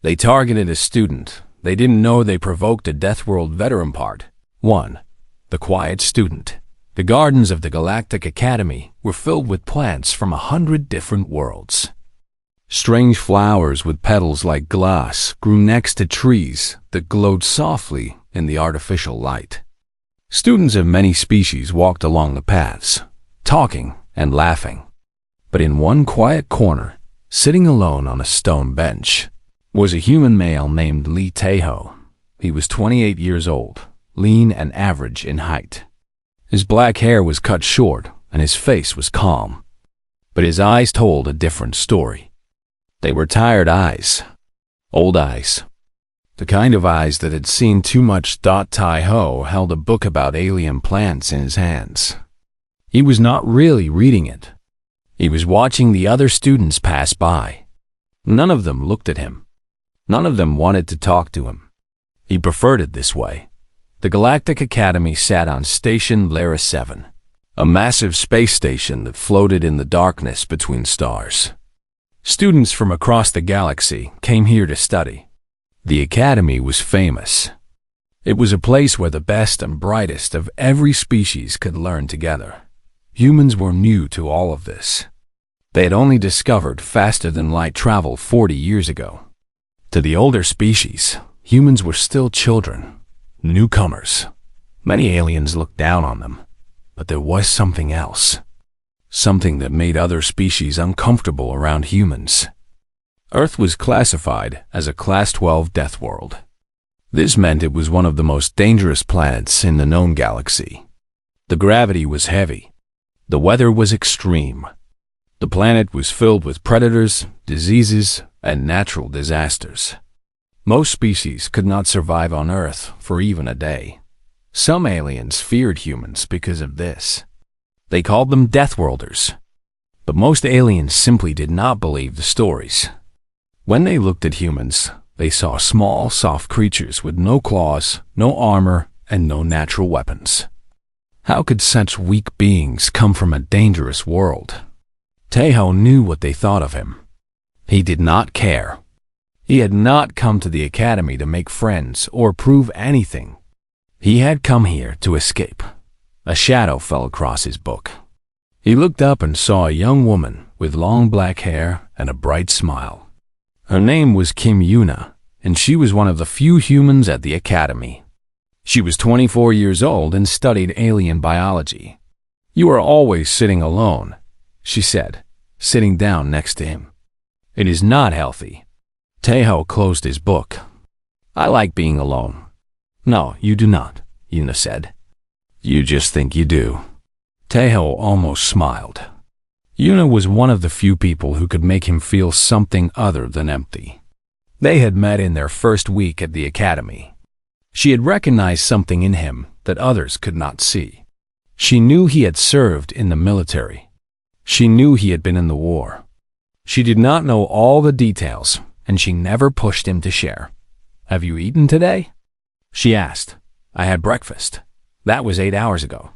They targeted a student. They didn't know they provoked a Deathworld veteran. Part 1. The Quiet Student. The gardens of the Galactic Academy were filled with plants from 100 different worlds. Strange flowers with petals like glass grew next to trees that glowed softly in the artificial light. Students of many species walked along the paths, talking and laughing. But in one quiet corner, sitting alone on a stone bench, was a human male named Lee Taeho. He was 28 years old, lean and average in height. His black hair was cut short and his face was calm. But his eyes told a different story. They were tired eyes, old eyes, the kind of eyes that had seen too much. Taeho held a book about alien plants in his hands. He was not really reading it. He was watching the other students pass by. None of them looked at him. None of them wanted to talk to him. He preferred it this way. The Galactic Academy sat on Station Lara 7, a massive space station that floated in the darkness between stars. Students from across the galaxy came here to study. The Academy was famous. It was a place where the best and brightest of every species could learn together. Humans were new to all of this. They had only discovered faster-than-light travel 40 years ago. To the older species, humans were still children, newcomers. Many aliens looked down on them, but there was something else. Something that made other species uncomfortable around humans. Earth was classified as a Class 12 death world. This meant it was one of the most dangerous planets in the known galaxy. The gravity was heavy. The weather was extreme. The planet was filled with predators, diseases, and natural disasters. Most species could not survive on Earth for even a day. Some aliens feared humans because of this. They called them Deathworlders. But most aliens simply did not believe the stories. When they looked at humans, they saw small, soft creatures with no claws, no armor, and no natural weapons. How could such weak beings come from a dangerous world? Taeho knew what they thought of him. He did not care. He had not come to the Academy to make friends or prove anything. He had come here to escape. A shadow fell across his book. He looked up and saw a young woman with long black hair and a bright smile. Her name was Kim Yuna, and she was one of the few humans at the Academy. She was 24 years old and studied alien biology. "You are always sitting alone," she said, sitting down next to him. "It is not healthy." Taeho closed his book. "I like being alone." "No, you do not," Yuna said. "You just think you do." Taeho almost smiled. Yuna was one of the few people who could make him feel something other than empty. They had met in their first week at the Academy. She had recognized something in him that others could not see. She knew he had served in the military. She knew he had been in the war. She did not know all the details, and she never pushed him to share. "Have you eaten today?" she asked. "I had breakfast. That was 8 hours ago."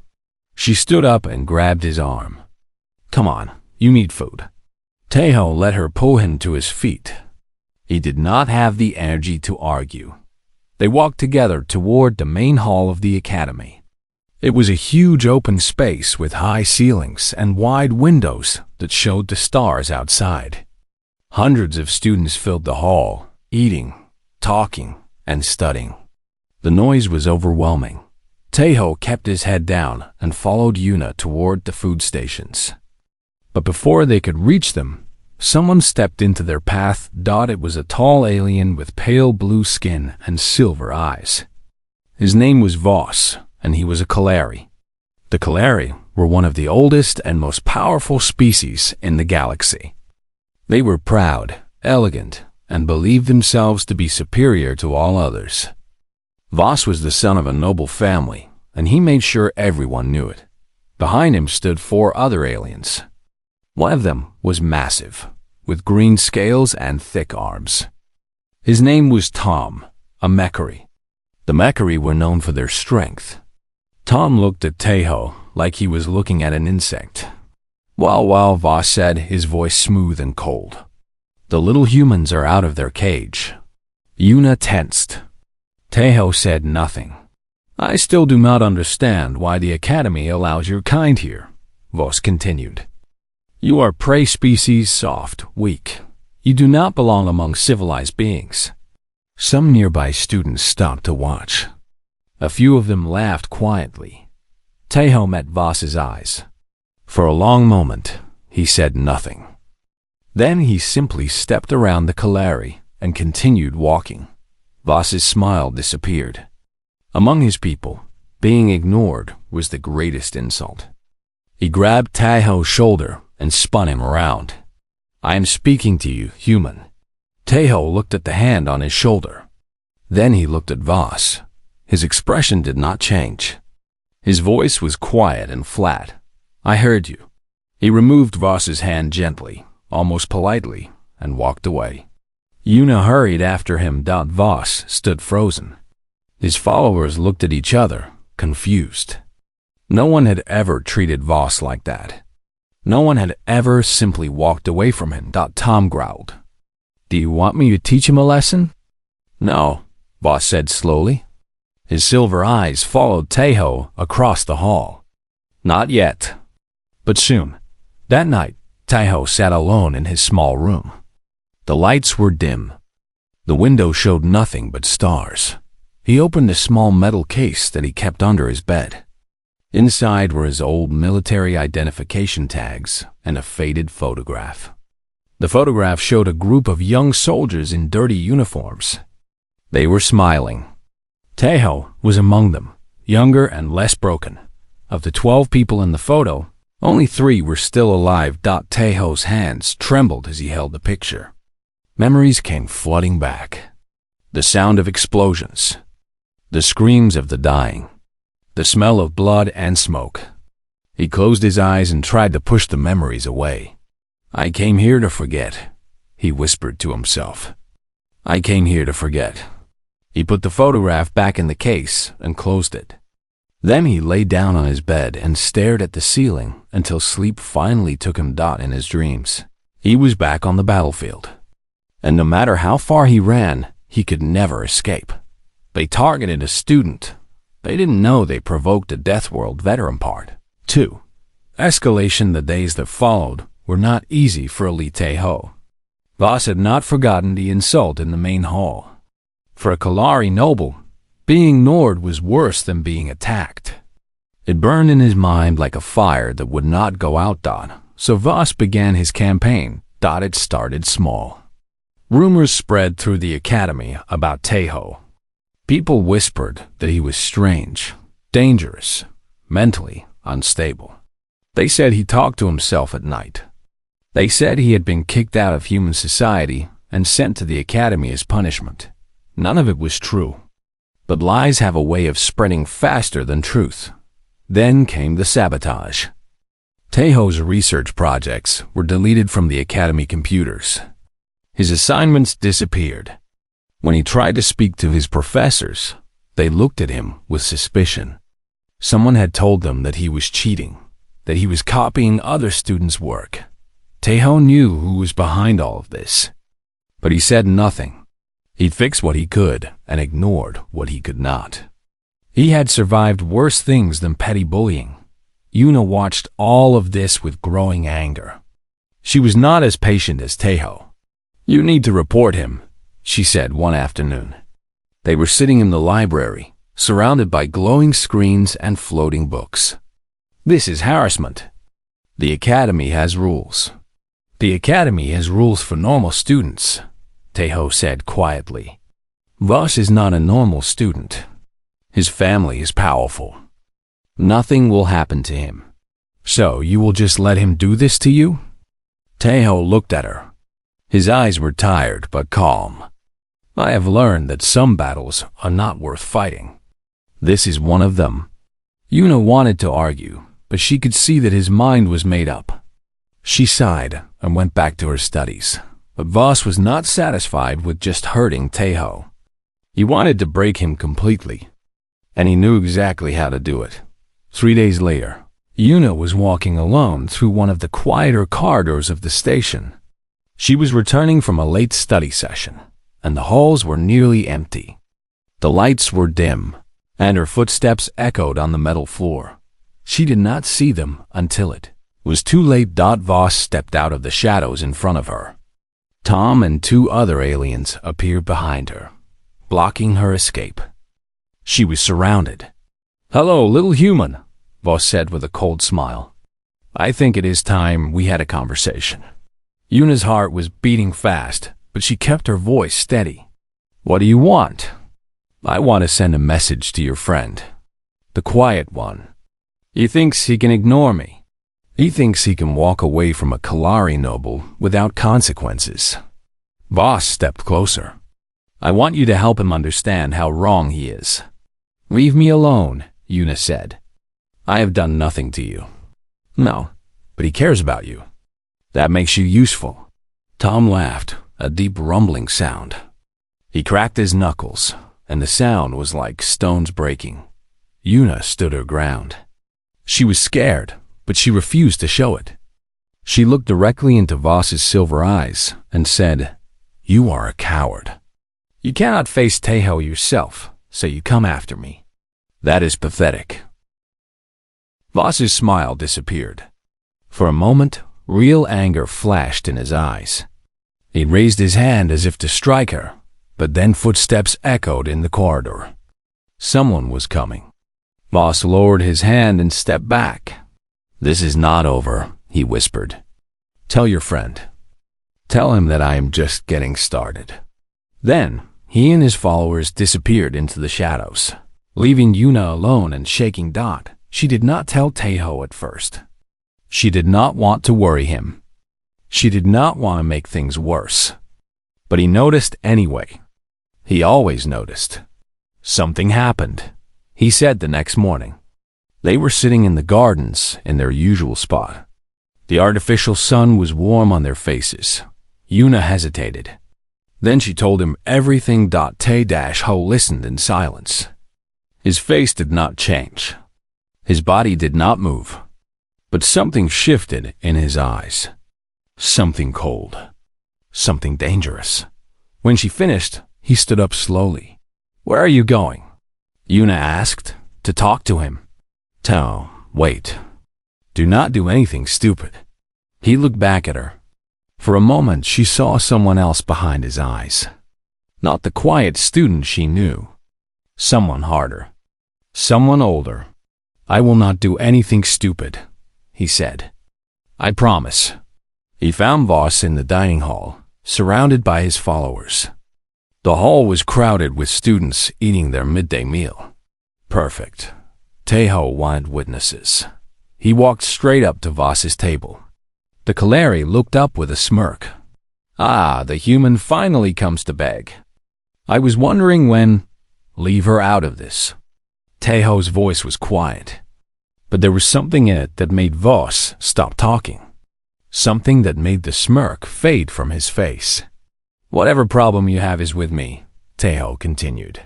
She stood up and grabbed his arm. "Come on, you need food." Taeho let her pull him to his feet. He did not have the energy to argue. They walked together toward the main hall of the Academy. It was a huge open space with high ceilings and wide windows that showed the stars outside. Hundreds of students filled the hall, eating, talking, and studying. The noise was overwhelming. Taeho kept his head down and followed Yuna toward the food stations. But before they could reach them, someone stepped into their path. It was a tall alien with pale blue skin and silver eyes. His name was Voss, and he was a Kalari. The Kalari were one of the oldest and most powerful species in the galaxy. They were proud, elegant, and believed themselves to be superior to all others. Voss was the son of a noble family, and he made sure everyone knew it. Behind him stood 4 other aliens. One of them was massive, with green scales and thick arms. His name was Tom, a Mechari. The Mechari were known for their strength. Tom looked at Taeho like he was looking at an insect. Well, Voss said, his voice smooth and cold. "The little humans are out of their cage. Yuna tensed. Taeho said nothing. I still do not understand why the Academy allows your kind here, Voss continued. You are prey species, soft, weak. You do not belong among civilized beings. Some nearby students stopped to watch. A few of them laughed quietly. Taeho met Voss's eyes. For a long moment, he said nothing. Then he simply stepped around the Kalari and continued walking. Voss's smile disappeared. Among his people, being ignored was the greatest insult. He grabbed Taeho's shoulder and spun him around. I am speaking to you, human. Taeho looked at the hand on his shoulder. Then he looked at Voss. His expression did not change. His voice was quiet and flat. I heard you. He removed Voss's hand gently, almost politely, and walked away. Yuna hurried after him. Voss stood frozen. His followers looked at each other, confused. No one had ever treated Voss like that. No one had ever simply walked away from him. Tom growled. Do you want me to teach him a lesson? No, Voss said slowly. His silver eyes followed Taeho across the hall. Not yet. But soon. That night, Taeho sat alone in his small room. The lights were dim. The window showed nothing but stars. He opened a small metal case that he kept under his bed. Inside were his old military identification tags and a faded photograph. The photograph showed a group of young soldiers in dirty uniforms. They were smiling. Taeho was among them, younger and less broken. Of the 12 people in the photo, only 3 were still alive. Taeho's hands trembled as he held the picture. Memories came flooding back. The sound of explosions. The screams of the dying. The smell of blood and smoke. He closed his eyes and tried to push the memories away. I came here to forget, he whispered to himself. I came here to forget. He put the photograph back in the case and closed it. Then he lay down on his bed and stared at the ceiling until sleep finally took him. In his dreams, he was back on the battlefield. And no matter how far he ran, he could never escape. They targeted a student. They didn't know they provoked a Deathworld veteran part. 2. Escalation. The days that followed were not easy for Elite Taeho. Voss had not forgotten the insult in the main hall. For a Kalari noble, being ignored was worse than being attacked. It burned in his mind like a fire that would not go out. So Voss began his campaign. It started small. Rumors spread through the academy about Taeho. People whispered that he was strange, dangerous, mentally unstable. They said he talked to himself at night. They said he had been kicked out of human society and sent to the academy as punishment. None of it was true. But lies have a way of spreading faster than truth. Then came the sabotage. Taeho's research projects were deleted from the academy computers. His assignments disappeared. When he tried to speak to his professors, they looked at him with suspicion. Someone had told them that he was cheating, that he was copying other students' work. Taeho knew who was behind all of this. But he said nothing. He fixed what he could and ignored what he could not. He had survived worse things than petty bullying. Yuna watched all of this with growing anger. She was not as patient as Taeho. You need to report him, she said one afternoon. They were sitting in the library, surrounded by glowing screens and floating books. This is harassment. The academy has rules. The academy has rules for normal students, Taeho said quietly. Voss is not a normal student. His family is powerful. Nothing will happen to him. So you will just let him do this to you? Taeho looked at her. His eyes were tired but calm. I have learned that some battles are not worth fighting. This is one of them. Yuna wanted to argue, but she could see that his mind was made up. She sighed and went back to her studies. But Voss was not satisfied with just hurting Taeho. He wanted to break him completely, and he knew exactly how to do it. 3 days later, Yuna was walking alone through one of the quieter corridors of the station. She was returning from a late study session. and the halls were nearly empty. The lights were dim, and her footsteps echoed on the metal floor. She did not see them until it was too late. Voss stepped out of the shadows in front of her. Tom and two other aliens appeared behind her, blocking her escape. She was surrounded. "Hello, little human," Voss said with a cold smile. "I think it is time we had a conversation." Yuna's heart was beating fast, but she kept her voice steady. "What do you want?" "I want to send a message to your friend, the quiet one. He thinks he can ignore me. He thinks he can walk away from a Kalari noble without consequences." Voss stepped closer. "I want you to help him understand how wrong he is." "Leave me alone," Yuna said. "I have done nothing to you." "No, but he cares about you. That makes you useful." Tom laughed, a deep rumbling sound. He cracked his knuckles, and the sound was like stones breaking. Yuna stood her ground. She was scared, but she refused to show it. She looked directly into Voss's silver eyes and said, "You are a coward. You cannot face Taeho yourself, so you come after me. That is pathetic." Voss's smile disappeared. For a moment, real anger flashed in his eyes. He raised his hand as if to strike her, but then footsteps echoed in the corridor. Someone was coming. Voss lowered his hand and stepped back. "This is not over," he whispered. "Tell your friend. Tell him that I am just getting started." Then, he and his followers disappeared into the shadows, leaving Yuna alone and shaking Dot. She did not tell Taeho at first. She did not want to worry him. She did not want to make things worse. But he noticed anyway. He always noticed. Something happened, he said the next morning. They were sitting in the gardens in their usual spot. The artificial sun was warm on their faces. Yuna hesitated. Then she told him everything. Tae-Ho listened in silence. His face did not change. His body did not move. But something shifted in his eyes. Something cold. Something dangerous. When she finished, he stood up slowly. "Where are you going?" Yuna asked. "To talk to him." "Tao, wait. Do not do anything stupid." He looked back at her. For a moment, she saw someone else behind his eyes. Not the quiet student she knew. Someone harder. Someone older. "I will not do anything stupid," he said. "I promise." He found Voss in the dining hall, surrounded by his followers. The hall was crowded with students eating their midday meal. Perfect. Taeho wanted witnesses. He walked straight up to Voss's table. The Kalari looked up with a smirk. "Ah, the human finally comes to beg. I was wondering when—" "Leave her out of this." Taeho's voice was quiet, but there was something in it that made Voss stop talking. Something that made the smirk fade from his face. "Whatever problem you have is with me," Taeho continued.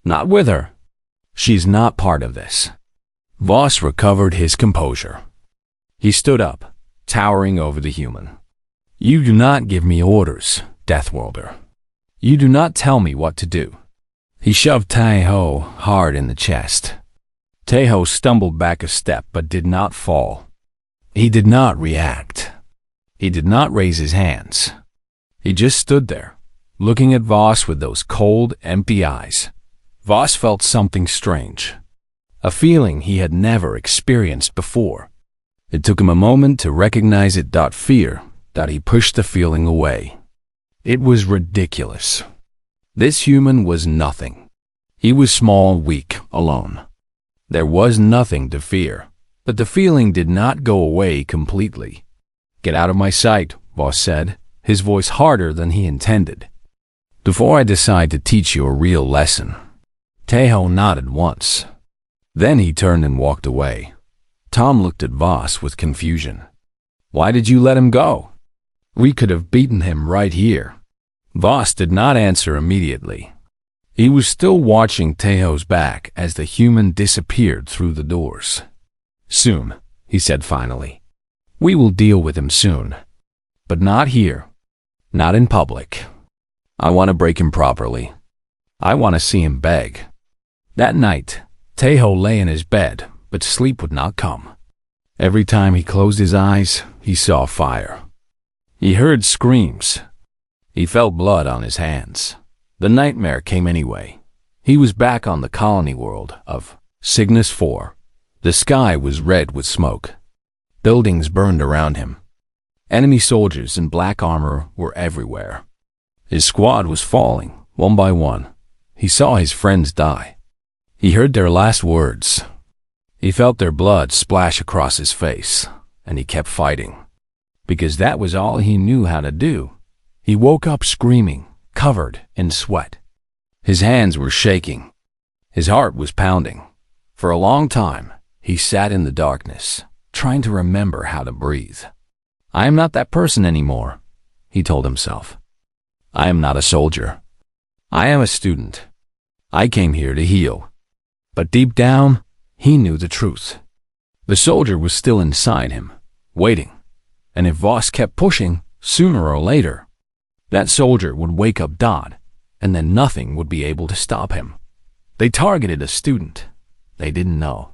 "Not with her. She's not part of this." Voss recovered his composure. He stood up, towering over the human. "You do not give me orders, Deathworlder. You do not tell me what to do." He shoved Taeho hard in the chest. Taeho stumbled back a step but did not fall. He did not react. He did not raise his hands. He just stood there, looking at Voss with those cold, empty eyes. Voss felt something strange, a feeling he had never experienced before. It took him a moment to recognize it. Fear, that he pushed the feeling away. It was ridiculous. This human was nothing. He was small, weak, alone. There was nothing to fear, but the feeling did not go away completely. "Get out of my sight," Voss said, his voice harder than he intended. "Before I decide to teach you a real lesson." Taeho nodded once. Then he turned and walked away. Tom looked at Voss with confusion. "Why did you let him go? We could have beaten him right here." Voss did not answer immediately. He was still watching Taeho's back as the human disappeared through the doors. "Soon," he said finally. "We will deal with him soon. But not here. Not in public. I want to break him properly. I want to see him beg. That night, Tejo lay in his bed, but sleep would not come. Every time he closed his eyes, he saw fire. He heard screams. He felt blood on his hands. The nightmare came anyway. He was back on the colony world of Cygnus 4. The sky was red with smoke. Buildings burned around him. Enemy soldiers in black armor were everywhere. His squad was falling, one by one. He saw his friends die. He heard their last words. He felt their blood splash across his face, and he kept fighting. Because that was all he knew how to do. He woke up screaming, covered in sweat. His hands were shaking. His heart was pounding. For a long time, he sat in the darkness, trying to remember how to breathe. I am not that person anymore, he told himself. I am not a soldier. I am a student. I came here to heal. But deep down, he knew the truth. The soldier was still inside him, waiting. And if Voss kept pushing, sooner or later, that soldier would wake up Dodd, and then nothing would be able to stop him. They targeted a student. They didn't know.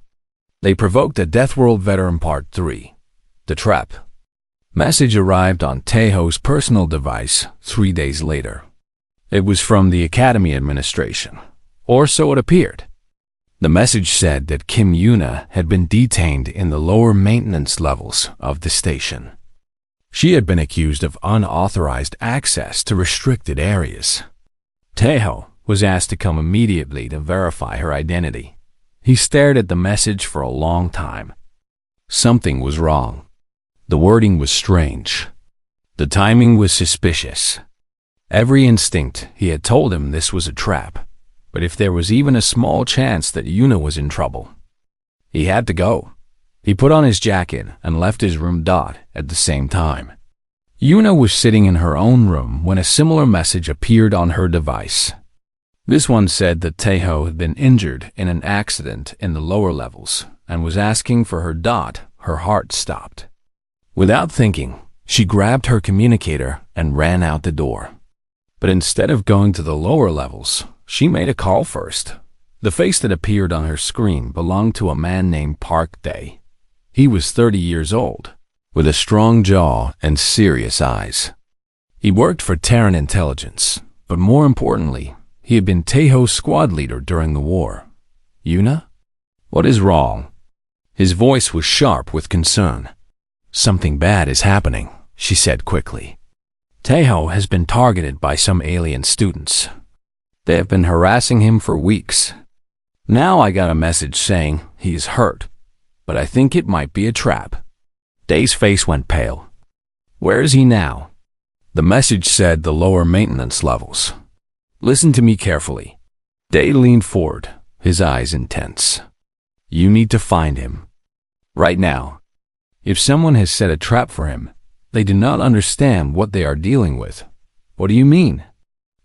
They provoked a Deathworld veteran Part 3. The trap. Message arrived on Tejo's personal device 3 days later. It was from the Academy administration, or so it appeared. The message said that Kim Yuna had been detained in the lower maintenance levels of the station. She had been accused of unauthorized access to restricted areas. Tejo was asked to come immediately to verify her identity. He stared at the message for a long time. Something was wrong. The wording was strange. The timing was suspicious. Every instinct he had told him this was a trap, but if there was even a small chance that Yuna was in trouble, he had to go. He put on his jacket and left his room at the same time. Yuna was sitting in her own room when a similar message appeared on her device. This one said that Tejo had been injured in an accident in the lower levels and was asking for her . Her heart stopped. Without thinking, she grabbed her communicator and ran out the door. But instead of going to the lower levels, she made a call first. The face that appeared on her screen belonged to a man named Park Day. He was 30 years old, with a strong jaw and serious eyes. He worked for Terran intelligence, but more importantly, he had been Tejo's squad leader during the war. Yuna? What is wrong? His voice was sharp with concern. Something bad is happening, she said quickly. Tejo has been targeted by some alien students. They have been harassing him for weeks. Now I got a message saying he is hurt, but I think it might be a trap. Day's face went pale. Where is he now? The message said the lower maintenance levels. Listen to me carefully. Day leaned forward, his eyes intense. You need to find him. Right now. If someone has set a trap for him, they do not understand what they are dealing with. What do you mean?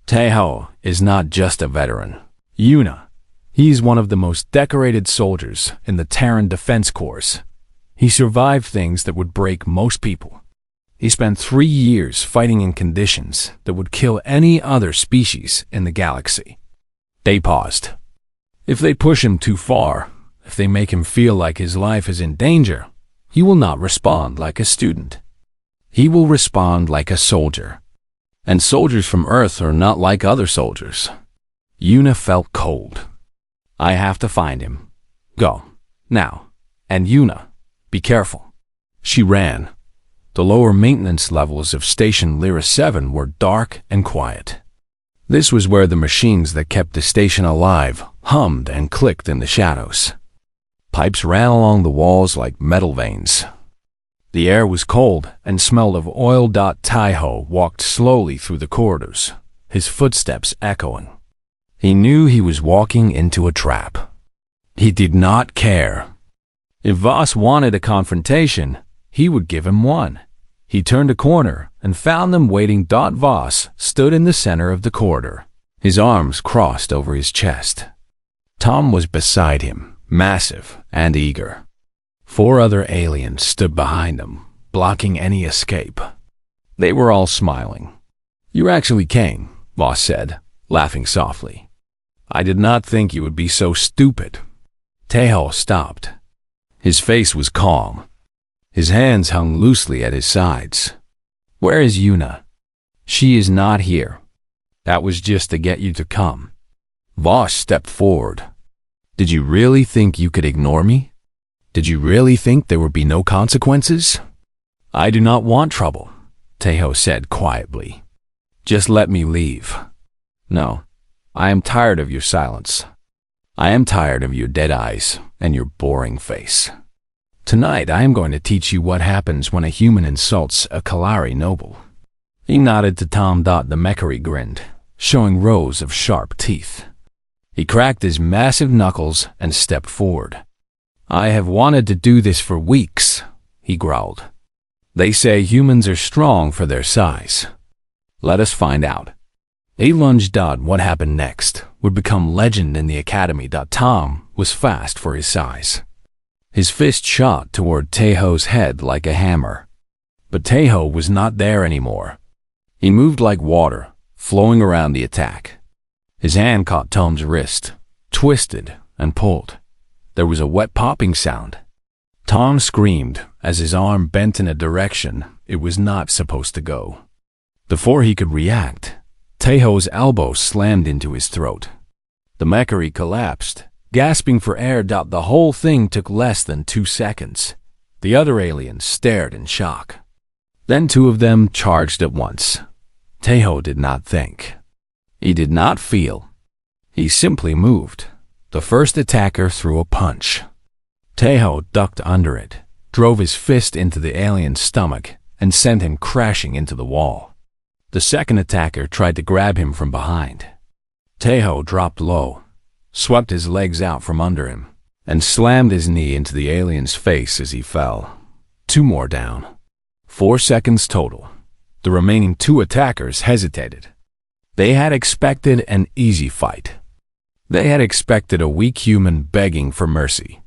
Tejo is not just a veteran. Yuna. He is one of the most decorated soldiers in the Terran Defense Corps. He survived things that would break most people. He spent 3 years fighting in conditions that would kill any other species in the galaxy. They paused. If they push him too far, if they make him feel like his life is in danger, he will not respond like a student. He will respond like a soldier. And soldiers from Earth are not like other soldiers. Yuna felt cold. I have to find him. Go. Now. And Yuna, be careful. She ran. The lower maintenance levels of Station Lyra 7 were dark and quiet. This was where the machines that kept the station alive hummed and clicked in the shadows. Pipes ran along the walls like metal veins. The air was cold and smelled of oil. Tejo walked slowly through the corridors, his footsteps echoing. He knew he was walking into a trap. He did not care. If Voss wanted a confrontation, he would give him one. He turned a corner and found them waiting. Voss stood in the center of the corridor, his arms crossed over his chest. Tom was beside him, massive and eager. 4 other aliens stood behind him, blocking any escape. They were all smiling. You actually came, Voss said, laughing softly. I did not think you would be so stupid. Taeho stopped. His face was calm. His hands hung loosely at his sides. Where is Yuna? She is not here. That was just to get you to come. Voss stepped forward. Did you really think you could ignore me? Did you really think there would be no consequences? I do not want trouble, Taeho said quietly. Just let me leave. No, I am tired of your silence. I am tired of your dead eyes and your boring face. Tonight I am going to teach you what happens when a human insults a Kalari noble. He nodded to Tom. The Mechari grinned, showing rows of sharp teeth. He cracked his massive knuckles and stepped forward. I have wanted to do this for weeks, he growled. They say humans are strong for their size. Let us find out. He lunged. What happened next would become legend in the academy. Tom was fast for his size. His fist shot toward Taeho's head like a hammer. But Taeho was not there anymore. He moved like water, flowing around the attack. His hand caught Tom's wrist, twisted and pulled. There was a wet popping sound. Tom screamed as his arm bent in a direction it was not supposed to go. Before he could react, Taeho's elbow slammed into his throat. The Mechari collapsed, gasping for air. The whole thing took less than 2 seconds. The other aliens stared in shock. Then 2 of them charged at once. Taeho did not think. He did not feel. He simply moved. The first attacker threw a punch. Taeho ducked under it, drove his fist into the alien's stomach, and sent him crashing into the wall. The second attacker tried to grab him from behind. Taeho dropped low, swept his legs out from under him, and slammed his knee into the alien's face as he fell. 2 more down. 4 seconds total. The remaining 2 attackers hesitated. They had expected an easy fight. They had expected a weak human begging for mercy.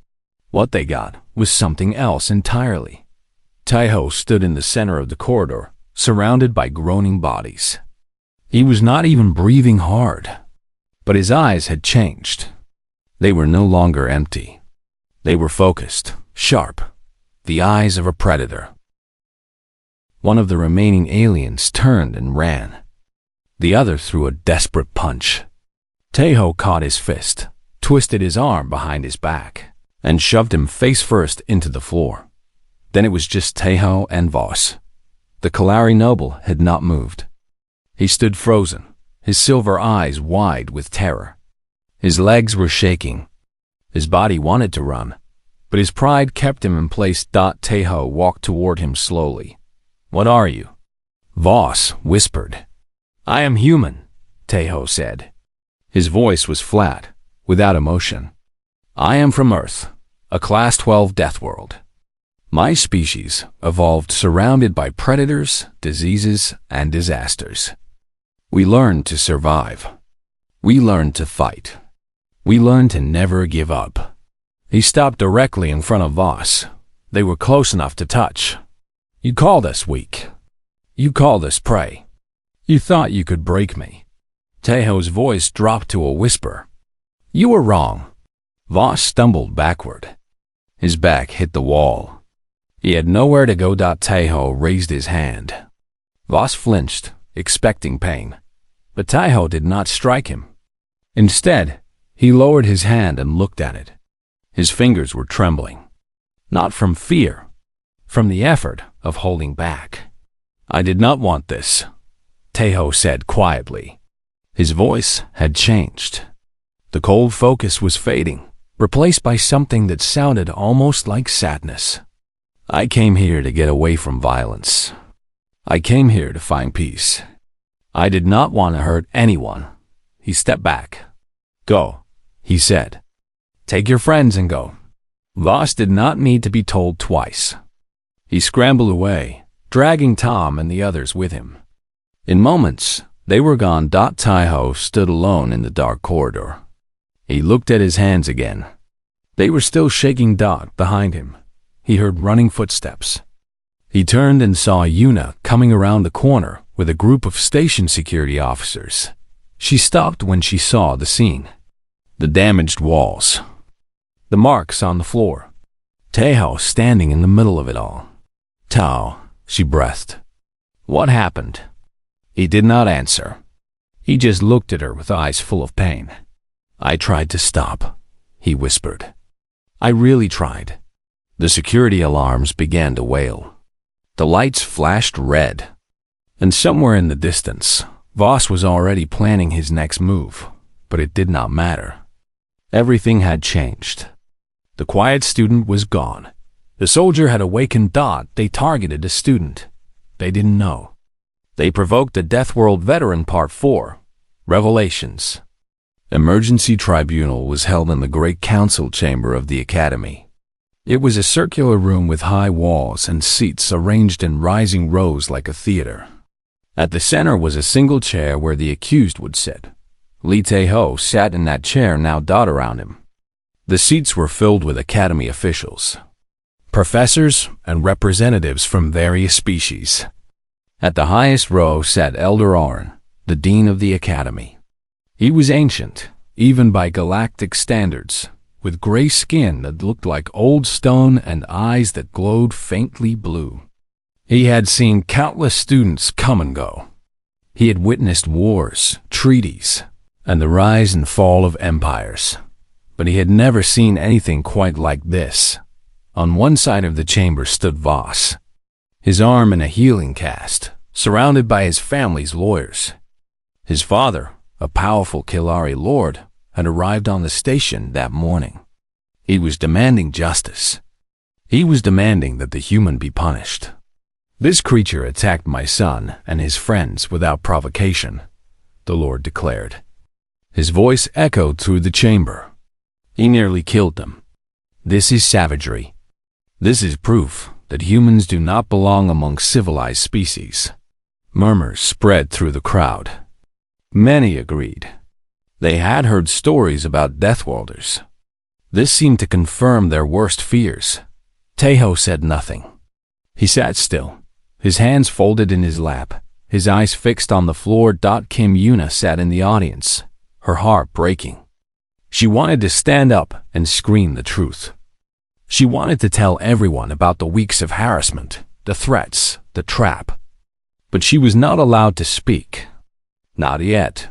What they got was something else entirely. Taeho stood in the center of the corridor, surrounded by groaning bodies. He was not even breathing hard, but his eyes had changed. They were no longer empty. They were focused, sharp, the eyes of a predator. One of the remaining aliens turned and ran. The other threw a desperate punch. Taeho caught his fist, twisted his arm behind his back, and shoved him face first into the floor. Then it was just Taeho and Voss. The Kalari noble had not moved. He stood frozen, his silver eyes wide with terror. His legs were shaking. His body wanted to run, but his pride kept him in place. Taeho walked toward him slowly. What are you? Voss whispered. I am human, Taeho said. His voice was flat, without emotion. I am from Earth, a Class 12 Deathworld. My species evolved surrounded by predators, diseases, and disasters. We learned to survive. We learned to fight. We learned to never give up. He stopped directly in front of Voss. They were close enough to touch. You called us weak. You called us prey. You thought you could break me. Taeho's voice dropped to a whisper. You were wrong. Voss stumbled backward. His back hit the wall. He had nowhere to go. Taeho raised his hand. Voss flinched, expecting pain. But Taeho did not strike him. Instead, he lowered his hand and looked at it. His fingers were trembling. Not from fear, from the effort of holding back. I did not want this, Taeho said quietly. His voice had changed. The cold focus was fading, replaced by something that sounded almost like sadness. I came here to get away from violence. I came here to find peace. I did not want to hurt anyone. He stepped back. Go, he said. Take your friends and go. Voss did not need to be told twice. He scrambled away, dragging Tom and the others with him. In moments, they were gone. Taeho stood alone in the dark corridor. He looked at his hands again. They were still shaking. Behind him, he heard running footsteps. He turned and saw Yuna coming around the corner with a group of station security officers. She stopped when she saw the scene. The damaged walls. The marks on the floor. Taeho standing in the middle of it all. "Tao," she breathed. "What happened?" He did not answer. He just looked at her with eyes full of pain. "I tried to stop," he whispered. "I really tried." The security alarms began to wail. The lights flashed red. And somewhere in the distance, Voss was already planning his next move, but it did not matter. Everything had changed. The quiet student was gone. The soldier had awakened. They targeted a student. They didn't know. They provoked a Deathworld veteran. Part 4. Revelations. Emergency tribunal was held in the great council chamber of the academy. It was a circular room with high walls and seats arranged in rising rows like a theater. At the center was a single chair where the accused would sit. Lee Tae-ho sat in that chair now. Around him. The seats were filled with academy officials, professors, and representatives from various species. At the highest row sat Elder Arn, the dean of the academy. He was ancient, even by galactic standards, with gray skin that looked like old stone and eyes that glowed faintly blue. He had seen countless students come and go. He had witnessed wars, treaties, and the rise and fall of empires. But he had never seen anything quite like this. On one side of the chamber stood Voss, his arm in a healing cast, surrounded by his family's lawyers. His father, a powerful Kilari lord, had arrived on the station that morning. He was demanding justice. He was demanding that the human be punished. "This creature attacked my son and his friends without provocation," the lord declared. His voice echoed through the chamber. "He nearly killed them. This is savagery. This is proof that humans do not belong among civilized species." Murmurs spread through the crowd. Many agreed. They had heard stories about Deathworlders. This seemed to confirm their worst fears. Taeho said nothing. He sat still, his hands folded in his lap, his eyes fixed on the floor. Kim Yuna sat in the audience, her heart breaking. She wanted to stand up and scream the truth. She wanted to tell everyone about the weeks of harassment, the threats, the trap. But she was not allowed to speak. Not yet.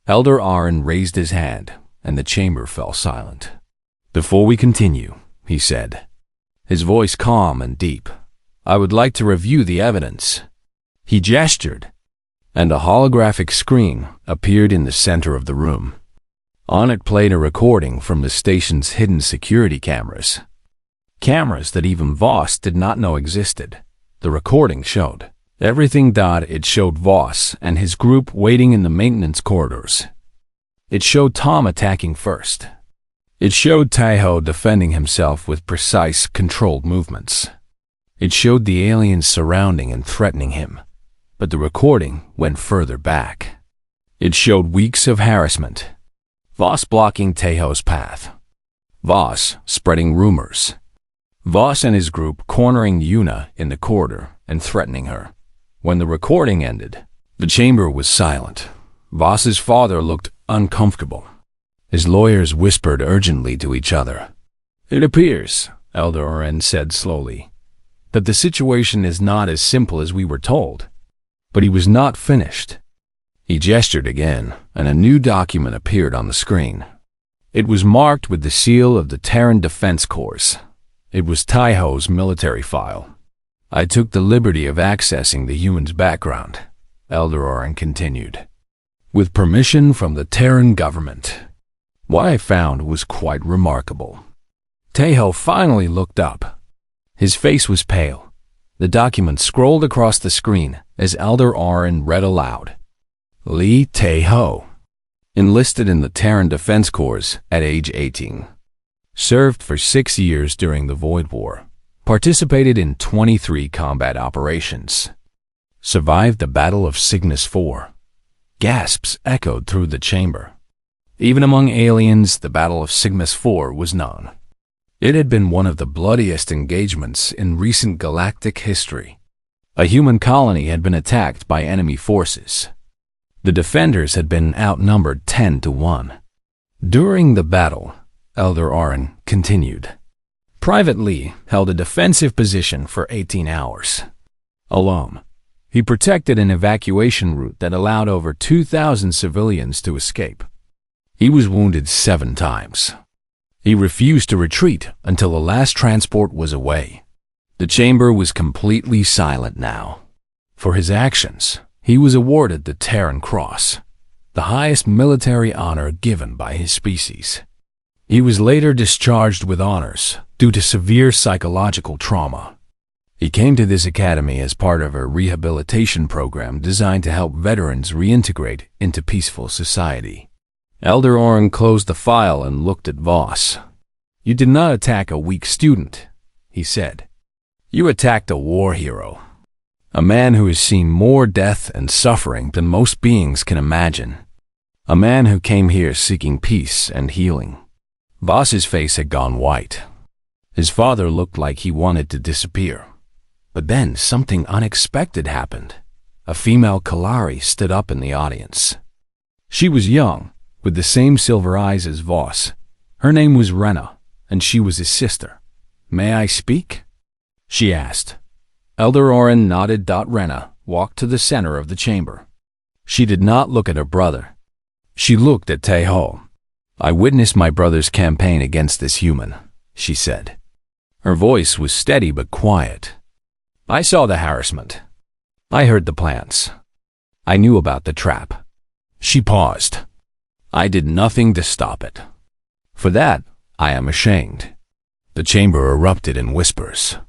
Elder Arn raised his hand, and the chamber fell silent. "Before we continue," he said, his voice calm and deep, "I would like to review the evidence." He gestured, and a holographic screen appeared in the center of the room. On it played a recording from the station's hidden security cameras. Cameras that even Voss did not know existed. The recording showed everything. It showed Voss and his group waiting in the maintenance corridors. It showed Tom attacking first. It showed Taeho defending himself with precise, controlled movements. It showed the aliens surrounding and threatening him. But the recording went further back. It showed weeks of harassment. Voss blocking Taeho's path. Voss spreading rumors. Voss and his group cornering Yuna in the corridor and threatening her. When the recording ended, the chamber was silent. Voss's father looked uncomfortable. His lawyers whispered urgently to each other. "It appears," Elder Arn said slowly, "that the situation is not as simple as we were told." But he was not finished. He gestured again, and a new document appeared on the screen. It was marked with the seal of the Terran Defense Corps. It was Taeho's military file. "I took the liberty of accessing the human's background," Elder Arn continued, "with permission from the Terran government. What I found was quite remarkable." Taeho finally looked up. His face was pale. The document scrolled across the screen as Elder Arn read aloud. Lee Tae-ho, enlisted in the Terran Defense Corps at age 18. Served for 6 years during the Void War. Participated in 23 combat operations. Survived the Battle of Cygnus 4. Gasps echoed through the chamber. Even among aliens, the Battle of Cygnus 4 was known. It had been one of the bloodiest engagements in recent galactic history. A human colony had been attacked by enemy forces. The defenders had been outnumbered 10-1. During the battle, Elder Oren continued. Private Lee held a defensive position for 18 hours. Alone, he protected an evacuation route that allowed over 2,000 civilians to escape. He was wounded 7 times. He refused to retreat until the last transport was away. The chamber was completely silent now. For his actions, he was awarded the Terran Cross, the highest military honor given by his species. He was later discharged with honors due to severe psychological trauma. He came to this academy as part of a rehabilitation program designed to help veterans reintegrate into peaceful society. Elder Oren closed the file and looked at Voss. "You did not attack a weak student," he said. "You attacked a war hero. A man who has seen more death and suffering than most beings can imagine. A man who came here seeking peace and healing." Voss's face had gone white. His father looked like he wanted to disappear. But then something unexpected happened. A female Kalari stood up in the audience. She was young, with the same silver eyes as Voss. Her name was Rena, and she was his sister. "May I speak?" she asked. Elder Oren nodded. Rena walked to the center of the chamber. She did not look at her brother. She looked at Taeho. "I witnessed my brother's campaign against this human," she said. Her voice was steady but quiet. "I saw the harassment. I heard the plans. I knew about the trap." She paused. "I did nothing to stop it. For that, I am ashamed." The chamber erupted in whispers.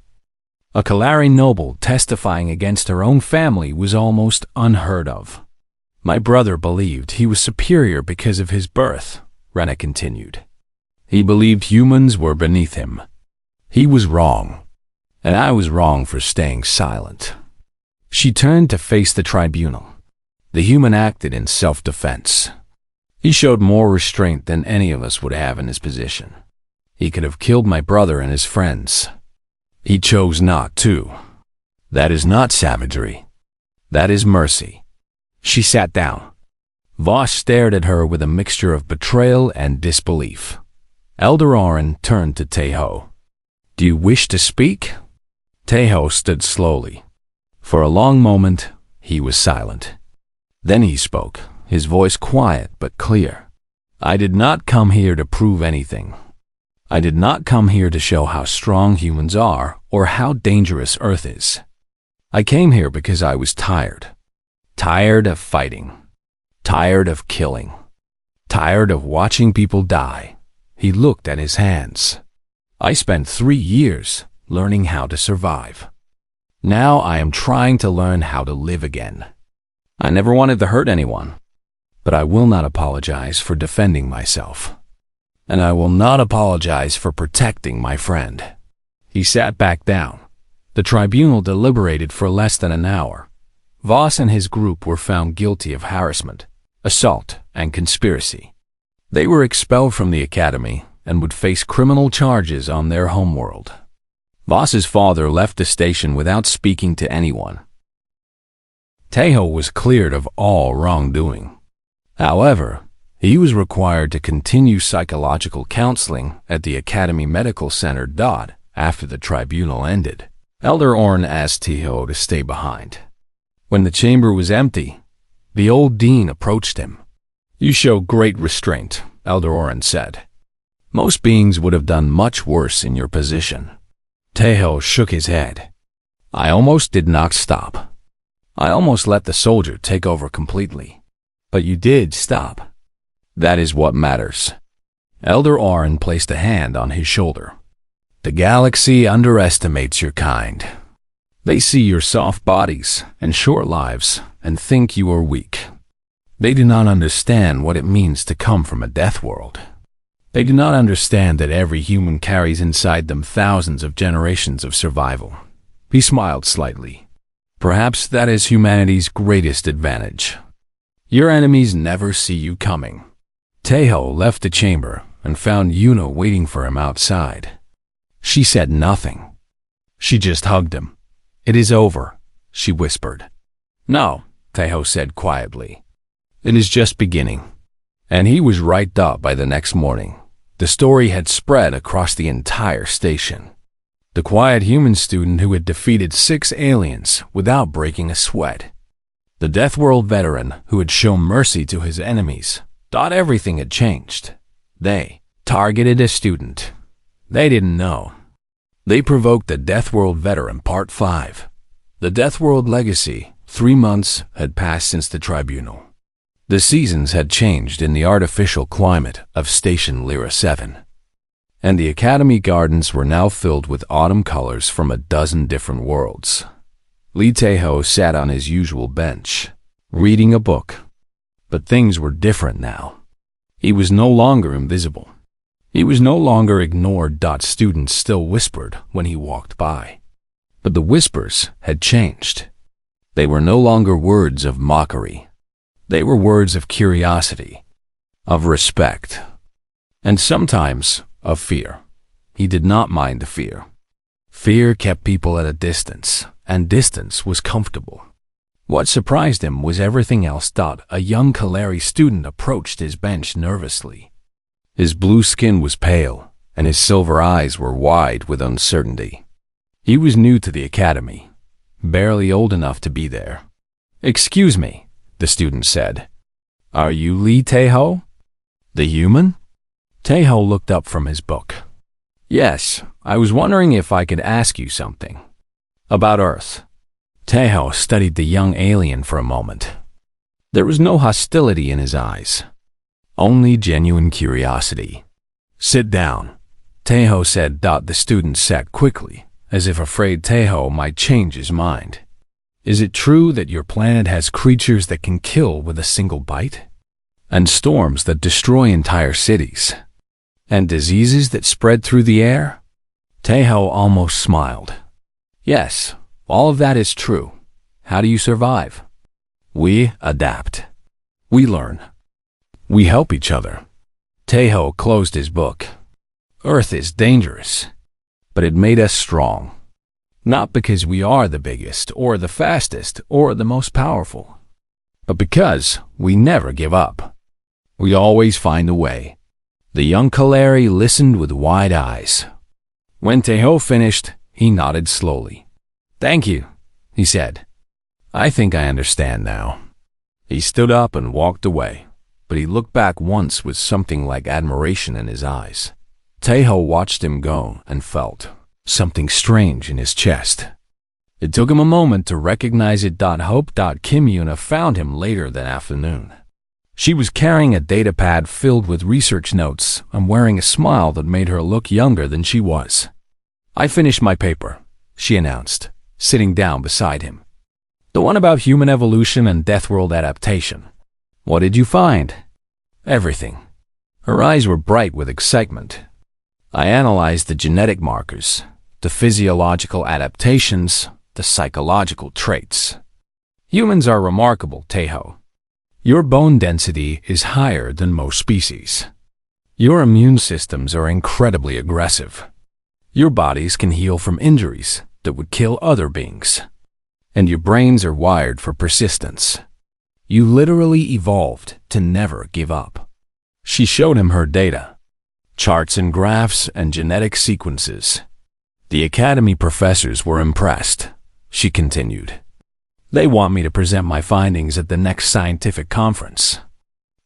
A Kalari noble testifying against her own family was almost unheard of. "My brother believed he was superior because of his birth," Rena continued. "He believed humans were beneath him. He was wrong, and I was wrong for staying silent." She turned to face the tribunal. The human acted in self-defense. He showed more restraint than any of us would have in his position. He could have killed my brother and his friends. He chose not to. That is not savagery. That is mercy. She sat down. Voss stared at her with a mixture of betrayal and disbelief. Elder Oren turned to Taeho. "Do you wish to speak?" Taeho stood slowly. For a long moment, he was silent. Then he spoke, his voice quiet but clear. "I did not come here to prove anything. I did not come here to show how strong humans are or how dangerous Earth is. I came here because I was tired. Tired of fighting. Tired of killing. Tired of watching people die." He looked at his hands. "I spent 3 years learning how to survive. Now I am trying to learn how to live again. I never wanted to hurt anyone, but I will not apologize for defending myself. And I will not apologize for protecting my friend." He sat back down. The tribunal deliberated for less than an hour. Voss and his group were found guilty of harassment, assault, and conspiracy. They were expelled from the academy and would face criminal charges on their homeworld. Voss's father left the station without speaking to anyone. Taeho was cleared of all wrongdoing. However, he was required to continue psychological counseling at the Academy Medical Center. After the tribunal ended, Elder Oren asked Taeho to stay behind. When the chamber was empty, the old dean approached him. "You show great restraint," Elder Oren said. "Most beings would have done much worse in your position." Taeho shook his head. "I almost did not stop. I almost let the soldier take over completely. But you did stop. That is what matters." Elder Oren placed a hand on his shoulder. "The galaxy underestimates your kind. They see your soft bodies and short lives and think you are weak. They do not understand what it means to come from a death world. They do not understand that every human carries inside them thousands of generations of survival." He smiled slightly. "Perhaps that is humanity's greatest advantage. Your enemies never see you coming." Taeho left the chamber and found Yuna waiting for him outside. She said nothing. She just hugged him. "It is over," she whispered. "No," Taeho said quietly. It is just beginning. And he was right up by the next morning. The story had spread across the entire station. The quiet human student who had defeated 6 aliens without breaking a sweat. The Deathworld veteran who had shown mercy to his enemies thought everything had changed. They targeted a student. They didn't know. They provoked the Deathworld veteran Part 5. The Deathworld legacy. 3 months had passed since the tribunal. The seasons had changed in the artificial climate of Station Lyra 7. And the Academy gardens were now filled with autumn colors from a dozen different worlds. Lee Tae-ho sat on his usual bench, reading a book. But things were different now. He was no longer invisible. He was no longer ignored. Students still whispered when he walked by. But the whispers had changed. They were no longer words of mockery. They were words of curiosity, of respect, and sometimes of fear. He did not mind the fear. Fear kept people at a distance, and distance was comfortable. What surprised him was everything else. A young Kalari student approached his bench nervously. His blue skin was pale, and his silver eyes were wide with uncertainty. He was new to the academy, barely old enough to be there. "Excuse me," the student said. "Are you Lee Tae-ho? The human?" Tae-ho looked up from his book. "Yes, I was wondering if I could ask you something. About Earth." Tae-ho studied the young alien for a moment. There was no hostility in his eyes, only genuine curiosity. "Sit down," Tae-ho said. The student sat quickly, as if afraid Tae-ho might change his mind. "Is it true that your planet has creatures that can kill with a single bite? And storms that destroy entire cities? And diseases that spread through the air?" Tae-ho almost smiled. "Yes, all of that is true. How do you survive?" "We adapt. We learn. We help each other." Tae-ho closed his book. "Earth is dangerous, but it made us strong. Not because we are the biggest, or the fastest, or the most powerful, but because we never give up. We always find a way." The young Kalari listened with wide eyes. When Tae-ho finished, he nodded slowly. "Thank you," he said. "I think I understand now." He stood up and walked away, but he looked back once with something like admiration in his eyes. Tae-ho watched him go and felt something strange in his chest. It took him a moment to recognize it. Hope. Kim Yuna found him later that afternoon. She was carrying a data pad filled with research notes and wearing a smile that made her look younger than she was. "I finished my paper," she announced, sitting down beside him. "The one about human evolution and Deathworld adaptation." "What did you find?" "Everything." Her eyes were bright with excitement. "I analyzed the genetic markers, the physiological adaptations, the psychological traits. Humans are remarkable, Tae-ho. Your bone density is higher than most species. Your immune systems are incredibly aggressive. Your bodies can heal from injuries that would kill other beings. And your brains are wired for persistence. You literally evolved to never give up." She showed him her data, charts and graphs and genetic sequences. The academy professors were impressed, she continued. They want me to present my findings at the next scientific conference.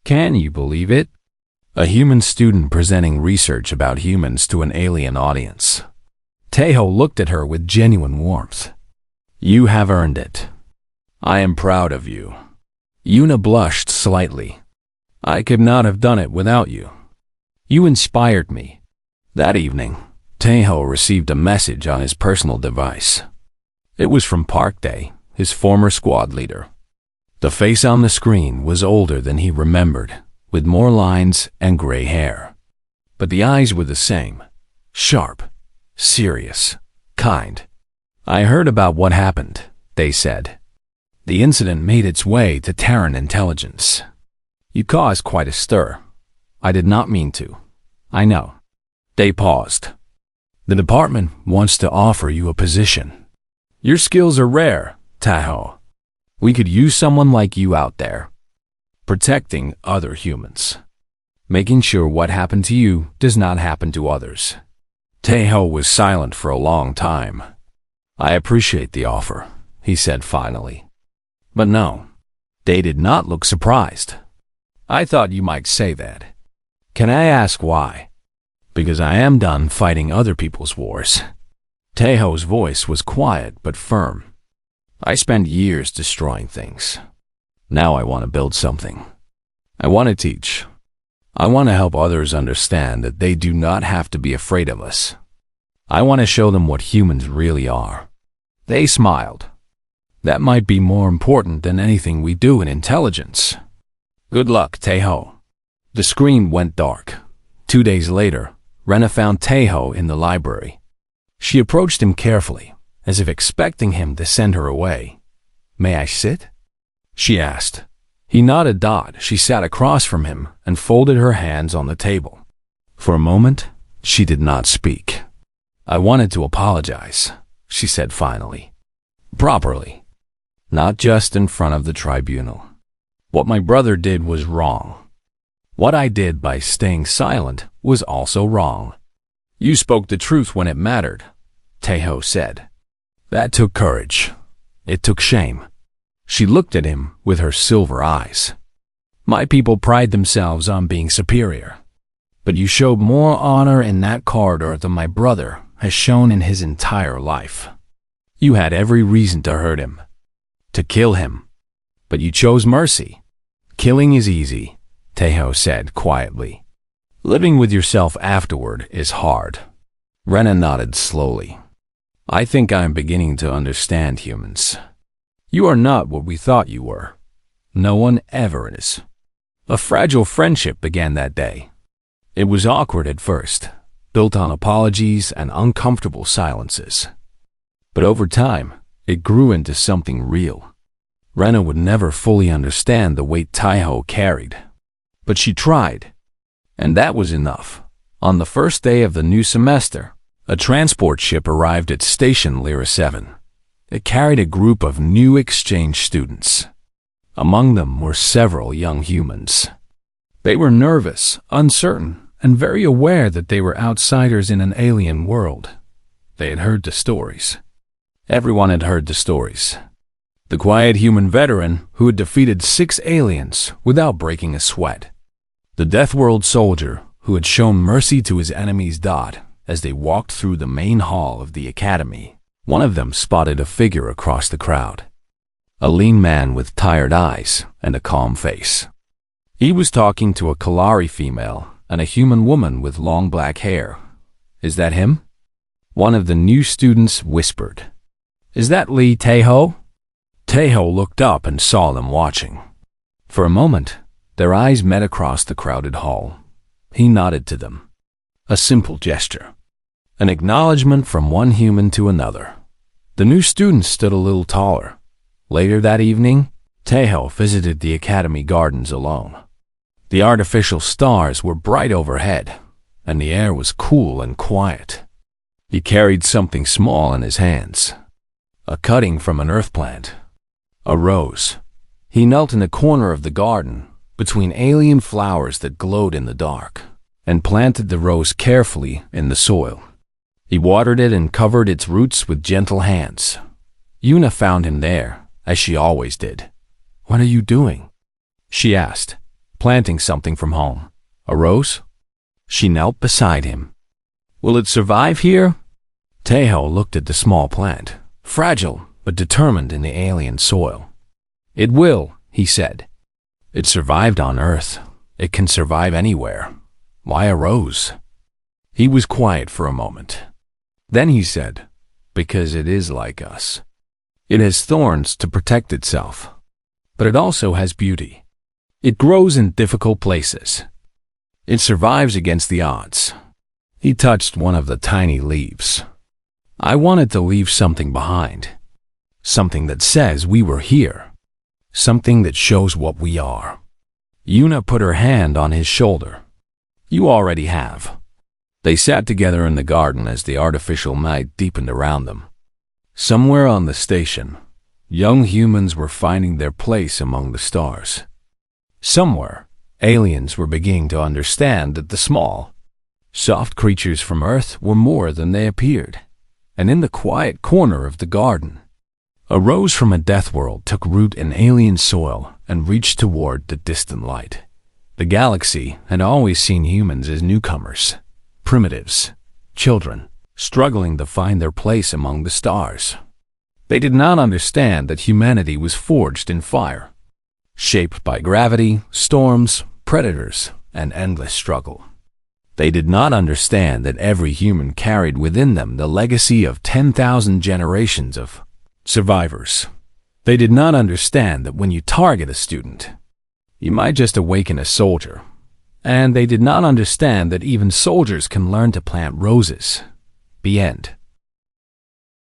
Can you believe it? A human student presenting research about humans to an alien audience. Tae-ho looked at her with genuine warmth. "You have earned it. I am proud of you." Yuna blushed slightly. "I could not have done it without you. You inspired me." That evening, Tae-ho received a message on his personal device. It was from Park Dae, his former squad leader. The face on the screen was older than he remembered, with more lines and gray hair. But the eyes were the same, sharp, serious, kind. "I heard about what happened," they said. "The incident made its way to Terran intelligence. You caused quite a stir. I did not mean to. I know." They paused. "The department wants to offer you a position. Your skills are rare, Tae-ho. We could use someone like you out there." protecting other humans, making sure what happened to you does not happen to others. Taeho was silent for a long time. I appreciate the offer, he said finally. But no, they did not look surprised. I thought you might say that. Can I ask why? Because I am done fighting other people's wars. Taeho's voice was quiet but firm. I spent years destroying things. Now I want to build something. I want to teach. I want to help others understand that they do not have to be afraid of us. I want to show them what humans really are. They smiled. That might be more important than anything we do in intelligence. Good luck, Taeho. The screen went dark. 2 days later, Rena found Taeho in the library. She approached him carefully, as if expecting him to send her away. May I sit? She asked. He nodded. She sat across from him and folded her hands on the table. For a moment, she did not speak. I wanted to apologize, she said finally. Properly. Not just in front of the tribunal. What my brother did was wrong. What I did by staying silent was also wrong. You spoke the truth when it mattered, Taeho said. That took courage. It took shame. She looked at him with her silver eyes. My people pride themselves on being superior. But you showed more honor in that corridor than my brother has shown in his entire life. You had every reason to hurt him, to kill him. But you chose mercy. Killing is easy, Taeho said quietly. Living with yourself afterward is hard. Rena nodded slowly. I think I am beginning to understand humans. You are not what we thought you were. No one ever is. A fragile friendship began that day. It was awkward at first, built on apologies and uncomfortable silences. But over time, it grew into something real. Rena would never fully understand the weight Taeho carried. But she tried. And that was enough. On the first day of the new semester, a transport ship arrived at Station Lyra 7. It carried a group of new exchange students. Among them were several young humans. They were nervous, uncertain, and very aware that they were outsiders in an alien world. They had heard the stories. Everyone had heard the stories. The quiet human veteran who had defeated 6 aliens without breaking a sweat. The Deathworld soldier who had shown mercy to his enemies. As they walked through the main hall of the academy, one of them spotted a figure across the crowd. A lean man with tired eyes and a calm face. He was talking to a Kalari female and a human woman with long black hair. Is that him? One of the new students whispered. Is that Lee Taeho? Taeho looked up and saw them watching. For a moment, their eyes met across the crowded hall. He nodded to them. A simple gesture. An acknowledgement from one human to another. The new students stood a little taller. Later that evening, Taeho visited the academy gardens alone. The artificial stars were bright overhead, and the air was cool and quiet. He carried something small in his hands. A cutting from an earth plant. A rose. He knelt in a corner of the garden, between alien flowers that glowed in the dark, and planted the rose carefully in the soil. He watered it and covered its roots with gentle hands. Yuna found him there, as she always did. What are you doing? She asked, planting something from home. A rose? She knelt beside him. Will it survive here? Taeho looked at the small plant, fragile but determined in the alien soil. It will, he said. It survived on Earth. It can survive anywhere. Why a rose? He was quiet for a moment. Then he said, because it is like us. It has thorns to protect itself, but it also has beauty. It grows in difficult places. It survives against the odds. He touched one of the tiny leaves. I wanted to leave something behind. Something that says we were here. Something that shows what we are. Yuna put her hand on his shoulder. You already have. They sat together in the garden as the artificial night deepened around them. Somewhere on the station, young humans were finding their place among the stars. Somewhere, aliens were beginning to understand that the small, soft creatures from Earth were more than they appeared. And in the quiet corner of the garden, a rose from a Deathworld took root in alien soil and reached toward the distant light. The galaxy had always seen humans as newcomers, primitives, children, struggling to find their place among the stars. They did not understand that humanity was forged in fire, shaped by gravity, storms, predators, and endless struggle. They did not understand that every human carried within them the legacy of 10,000 generations of survivors. They did not understand that when you target a student, you might just awaken a soldier. And they did not understand that even soldiers can learn to plant roses. The end.